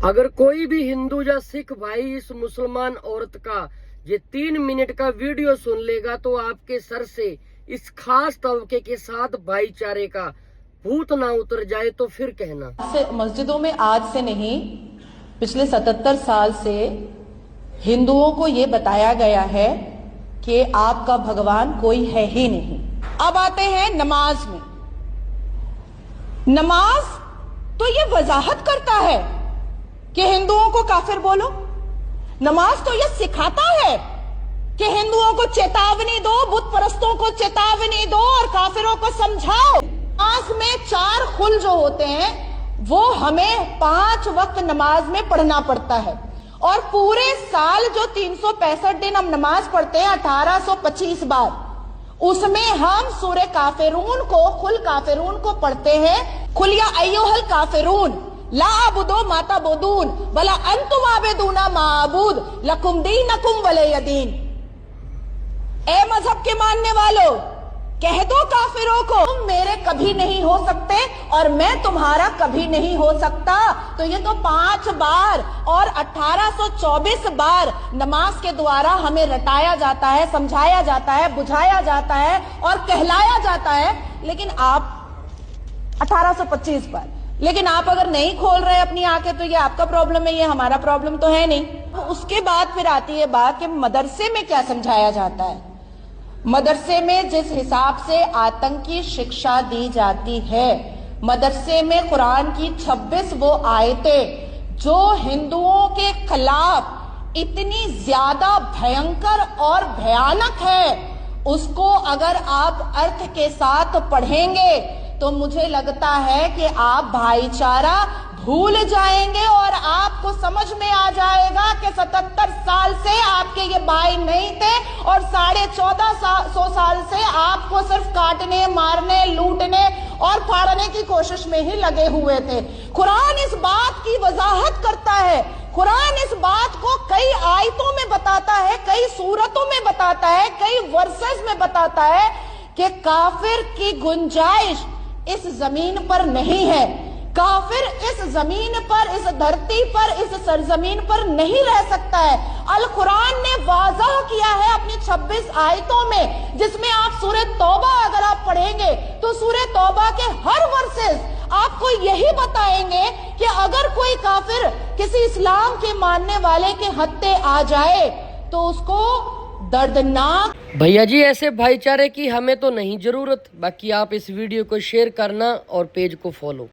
अगर कोई भी हिंदू या सिख भाई इस मुसलमान औरत का ये 3 मिनट का वीडियो सुन लेगा तो आपके सर से इस खास तबके के साथ भाईचारे का भूत ना उतर जाए तो फिर कहना। मस्जिदों में आज से नहीं, पिछले 77 साल से हिंदुओं को ये बताया गया है कि आपका भगवान कोई है ही नहीं। अब आते हैं नमाज में। नमाज तो ये वजाहत करता है कि हिंदुओं को काफिर बोलो। नमाज तो ये सिखाता है कि हिंदुओं को चेतावनी दो, बुत परस्तों को चेतावनी दो और काफिरों को समझाओ। नमाज में 4 खुल जो होते हैं वो हमें 5 वक्त नमाज में पढ़ना पड़ता है और पूरे साल जो 365 दिन हम नमाज पढ़ते हैं 1825 बार, उसमें हम सूरे काफिरून को, खुल काफिरून को पढ़ते हैं। खुल या अय्युहल काफिरून ला अबुदो माता बोदून वला अंतुम आबेदूना माबूद लकुम दीनकुम वलिय दीन। ए मजहब के मानने वालों, कह दो काफिरों को तुम मेरे कभी नहीं हो सकते और मैं तुम्हारा कभी नहीं हो सकता। तो ये तो 5 बार और 1824 बार नमाज के द्वारा हमें रटाया जाता है, समझाया जाता है, बुझाया जाता है और कहलाया जाता है। लेकिन आप 1825 बार, लेकिन आप अगर नहीं खोल रहे अपनी आंखें तो ये आपका प्रॉब्लम है, ये हमारा प्रॉब्लम तो है नहीं। तो उसके बाद फिर आती है बात कि मदरसे में क्या समझाया जाता है। मदरसे में जिस हिसाब से आतंकी शिक्षा दी जाती है, मदरसे में कुरान की 26 वो आयतें जो हिंदुओं के खिलाफ इतनी ज्यादा भयंकर और भयानक है, उसको अगर आप अर्थ के साथ पढ़ेंगे तो मुझे लगता है कि आप भाईचारा भूल जाएंगे और आपको समझ में आ जाएगा कि 77 साल से आपके ये भाई नहीं थे और 1450 साल से आपको सिर्फ काटने, मारने, लूटने और फाड़ने की कोशिश में ही लगे हुए थे। कुरान इस बात की वजाहत करता है, कुरान इस बात को कई आयतों में बताता है, कई सूरतों में बताता है, कई वर्सेस में बताता है कि काफिर की गुंजाइश इस जमीन पर नहीं है। काफिर इस जमीन पर, इस धरती पर, इस सरजमीन पर नहीं रह सकता है। अल कुरान ने वाज़ह किया है अपनी 26 आयतों में, जिसमें आप सूरह तौबा अगर आप पढ़ेंगे तो सूरह तौबा के हर वर्सेस आपको यही बताएंगे कि अगर कोई काफिर किसी इस्लाम के मानने वाले के हत्थे आ जाए तो उसको दर्दनाक। भैया जी ऐसे भाईचारे की हमें तो नहीं जरूरत। बाकी आप इस वीडियो को शेयर करना और पेज को फॉलो।